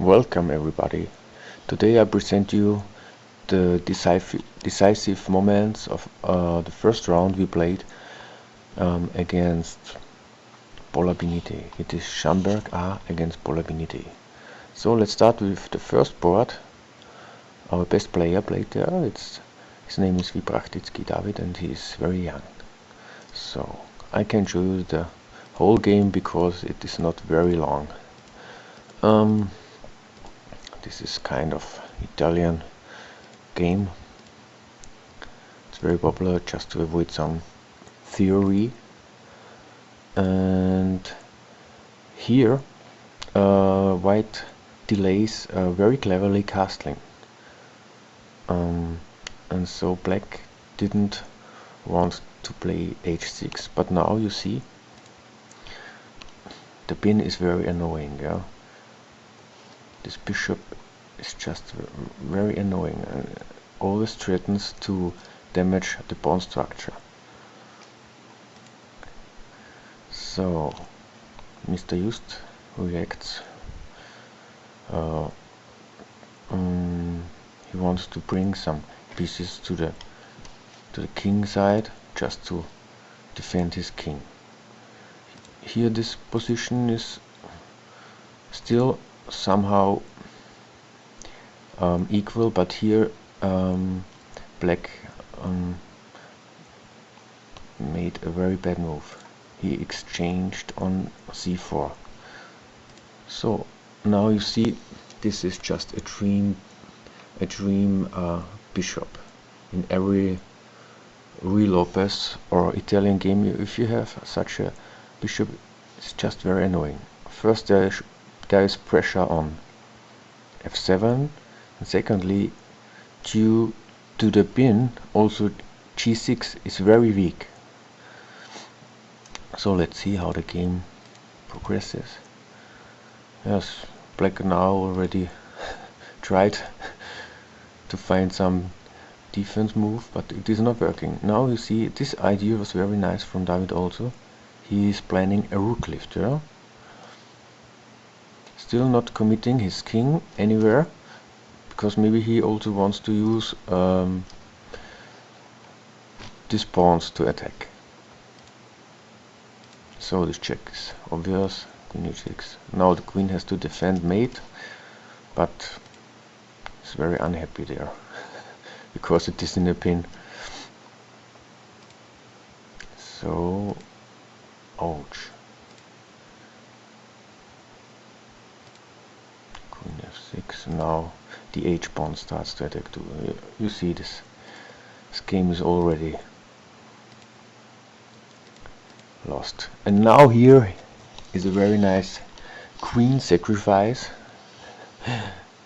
Welcome everybody. Today I present you the decisive moments of the first round we played against Polabiny D. It is Zamberk A against Polabiny D. So let's start with the first board. Our best player played there. His name is David and he is very young. So I can show you the whole game because it is not very long. This is kind of Italian game. It's very popular just to avoid some theory. And here white delays very cleverly castling. And so black didn't want to play h6, but now you see the pin is very annoying. Yeah, this bishop is just very annoying and always threatens to damage the pawn structure. So Mr. Just reacts. He wants to bring some pieces to the king side just to defend his king. Here this position is still somehow equal, but here black made a very bad move. He exchanged on c4. So now you see this is just a dream bishop. In every Ruy Lopez or Italian game, if you have such a bishop, it's just very annoying. First there is pressure on f7, and secondly, due to the pin, also g6 is very weak. So let's see how the game progresses. Yes, black now already tried to find some defense move, but it is not working. Now you see this idea was very nice from David also. He is planning a rook lift, yeah? Still not committing his king anywhere, because maybe he also wants to use these pawns to attack. So this check is obvious, queen e6. Now the queen has to defend mate, but it's very unhappy there because it is in a pin. So ouch. Queen f6. Now the h pawn starts to attack too. You see this game is already lost. And now here is a very nice queen sacrifice.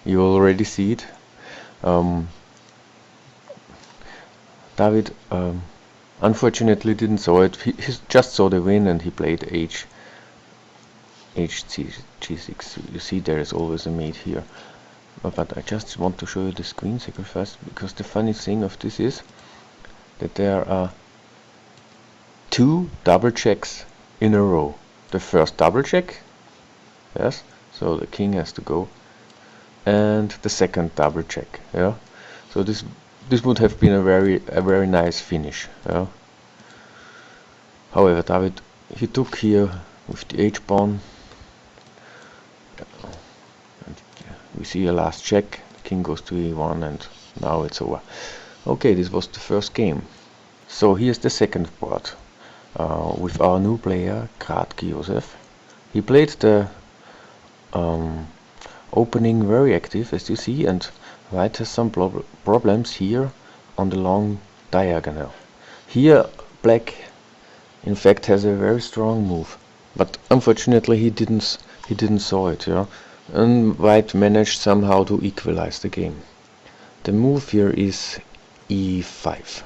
You already see it. David unfortunately didn't saw it. He just saw the win and he played g6. You see there is always a mate here. But I just want to show you this queen sacrifice, because the funny thing of this is that there are two double checks in a row. The first double check, yes, so the king has to go, and the second double check, yeah. So this would have been a very nice finish, yeah. However, David, he took here with the h pawn. We see a last check, king goes to e1, and now it's over. Okay, this was the first game. So here's the second board with our new player, kraj. He played the opening very active, as you see, and white has some problems here on the long diagonal. Here black in fact has a very strong move, but unfortunately he didn't saw it, yeah. And white managed somehow to equalize the game. The move here is e5.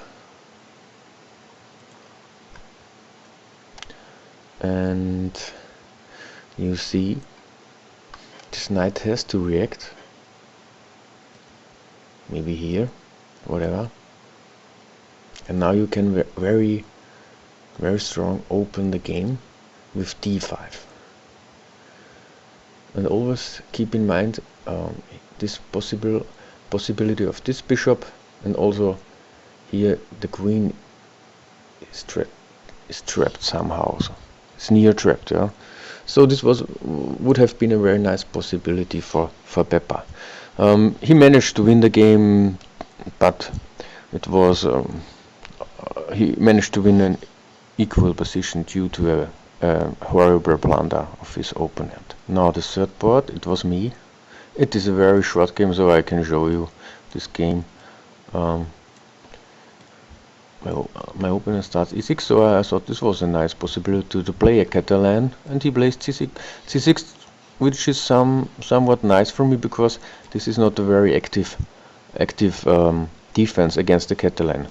And you see this knight has to react. Maybe here, whatever. And now you can very strong open the game with d5. and always keep in mind this possibility of this bishop, and also here the queen is trapped somehow, so it's near trapped, yeah. So this would have been a very nice possibility for Peppa. He managed to win the game, but it was he managed to win an equal position due to a horrible blunder of his opponent. Now the third board, it was me. It is a very short game, so I can show you this game. My opponent starts e6, so I thought this was a nice possibility to play a Catalan, and he plays c6, which is somewhat nice for me, because this is not a very active defense against the Catalan.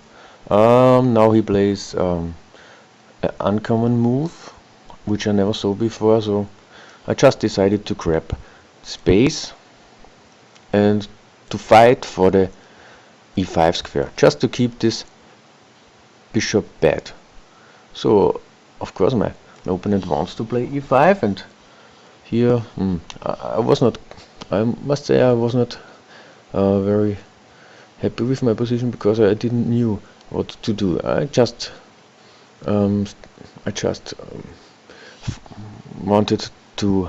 Now he plays an uncommon move, which I never saw before, so I just decided to grab space and to fight for the e5 square, just to keep this bishop bad. So of course my opponent wants to play e5, and here I must say I was not very happy with my position, because I didn't knew what to do. I just wanted to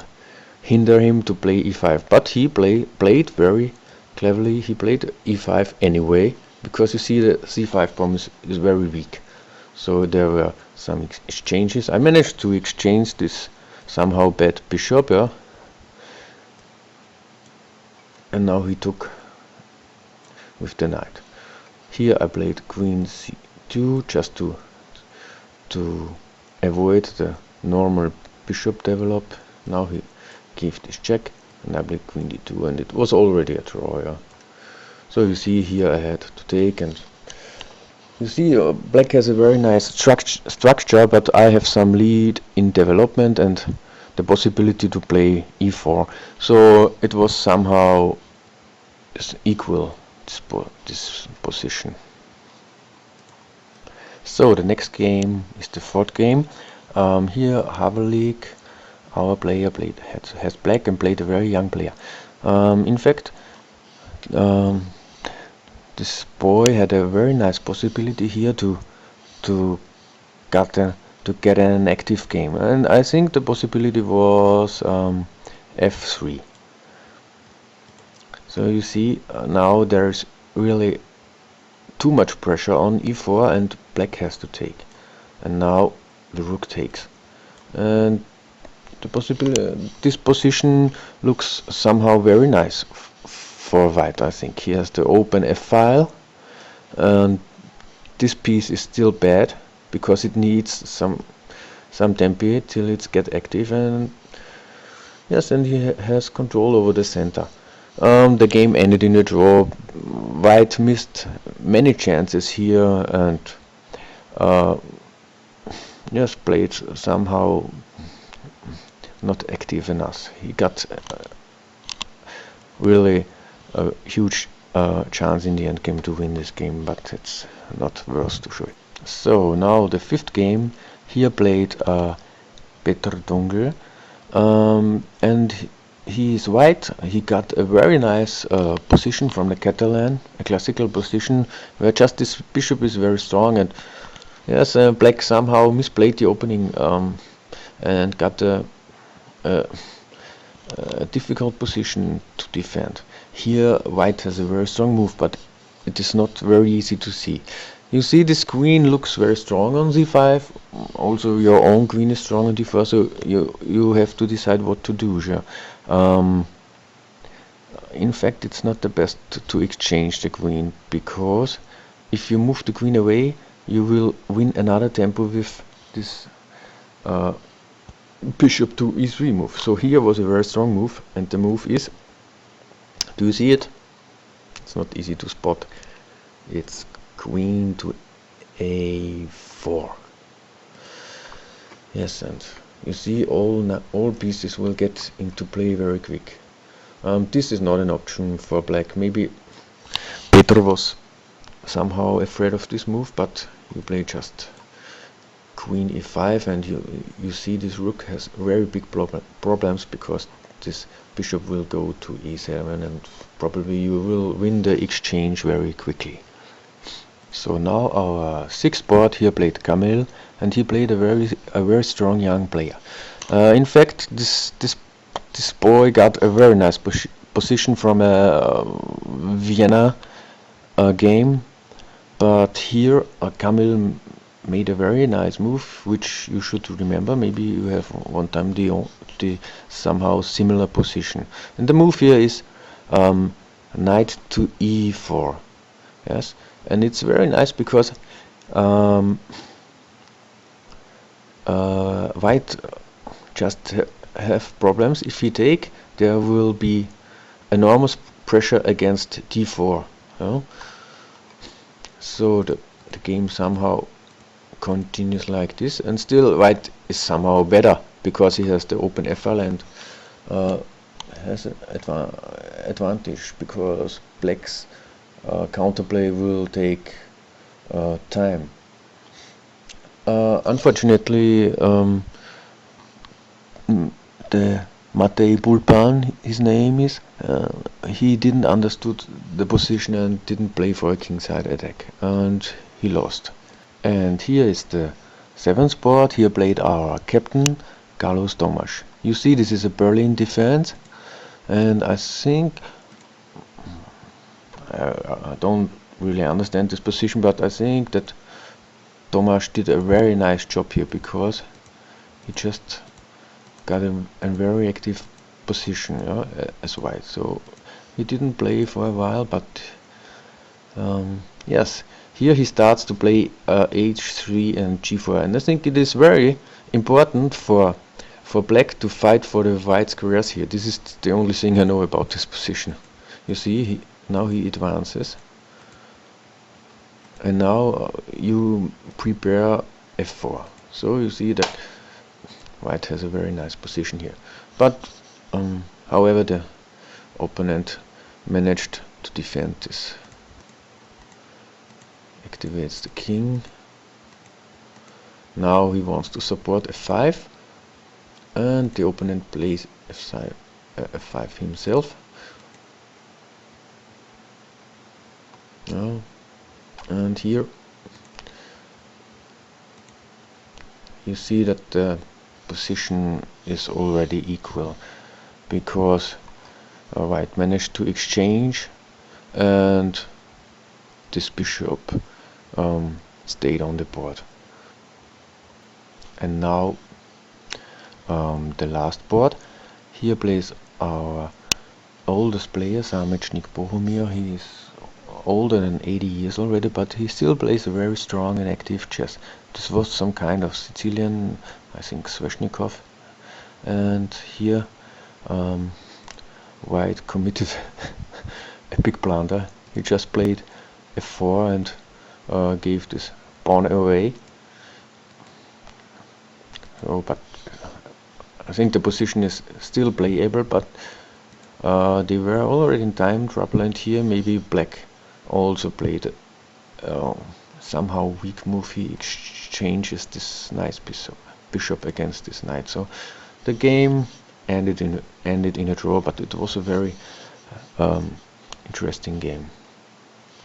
hinder him to play e5, but he played very cleverly. He played e5 anyway, because you see the c5 pawn is very weak. So there were some exchanges. I managed to exchange this somehow bad bishop, yeah. And now he took with the knight. Here I played queen c2 just to avoid the normal bishop develop. Now he gave this check, and I played queen d2, and it was already a draw, yeah. So you see here I had to take, and you see black has a very nice structure, but I have some lead in development and the possibility to play e4. So it was somehow equal, this position. So the next game is the fourth game. Here Havalik, our player has black and played a very young player. In fact, this boy had a very nice possibility here to get an active game, and I think the possibility was f3. So you see now there's really too much pressure on e4, and black has to take, and now the rook takes, and this position looks somehow very nice for white. I think he has to open a file, and this piece is still bad because it needs some tempo till it gets active, and yes, and he has control over the center. The game ended in a draw. White missed many chances here, and yes, played somehow not active enough. He got really a huge chance in the end game to win this game, but it's not worth to show it. So now the fifth game, here played Petr Dongl, and he is white. He got a very nice position from the Catalan, a classical position where just this bishop is very strong, and yes, black somehow misplayed the opening and got a difficult position to defend. Here white has a very strong move, but it is not very easy to see. You see this queen looks very strong on c5, also your own queen is strong on d4, so you have to decide what to do. In fact, it's not the best to exchange the queen, because if you move the queen away, you will win another tempo with this bishop to e3 move. So here was a very strong move, and the move is, do you see it? It's not easy to spot. It's queen to a4. Yes, and you see all pieces will get into play very quick. This is not an option for black. Maybe Petr was somehow afraid of this move, but you play just queen e5, and you see this rook has very big problems, because this bishop will go to e7, and probably you will win the exchange very quickly. So now our sixth board here played Kamil, and he played a very strong young player. In fact, this boy got a very nice position from a Vienna game, but here Kamil made a very nice move, which you should remember. Maybe you have one time the somehow similar position. And the move here is knight to e4. Yes, and it's very nice because white just have problems. If he take, there will be enormous pressure against d4. So the game somehow continues like this, and still white is somehow better because he has the open f-file and has an advantage, because black's counterplay will take time. Unfortunately, the Matej Bulpan, his name is, he didn't understood the position and didn't play for a kingside attack, and he lost. And here is the seventh board. Here played our captain Carlos Tomas. You see, this is a Berlin defense, and I think I don't really understand this position, but I think that Tomas did a very nice job here, because he just got a very active position as white. So he didn't play for a while, but yes, here he starts to play h3 and g4, and I think it is very important for black to fight for the white squares here. This is the only thing I know about this position. You see, now he advances, and now you prepare f4. So you see that white has a very nice position here, but however, the opponent managed to defend this. Activates the king. Now he wants to support f5, and the opponent plays f5 himself. And here you see that the position is already equal, because white managed to exchange, and this bishop stayed on the board. And now the last board. Here plays our oldest player, Zamberk A. He is older than 80 years already, but he still plays a very strong and active chess. This was some kind of Sicilian, I think Sveshnikov. And here white committed a big blunder. He just played f4 and gave this pawn away. So, but I think the position is still playable, but they were already in time trouble, and here maybe black also played somehow weak move. He exchanges this nice bishop against this knight. So the game ended in a draw, but it was a very interesting game.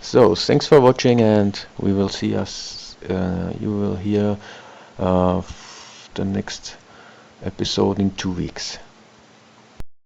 So thanks for watching, and we will see us. You will hear the next episode in 2 weeks.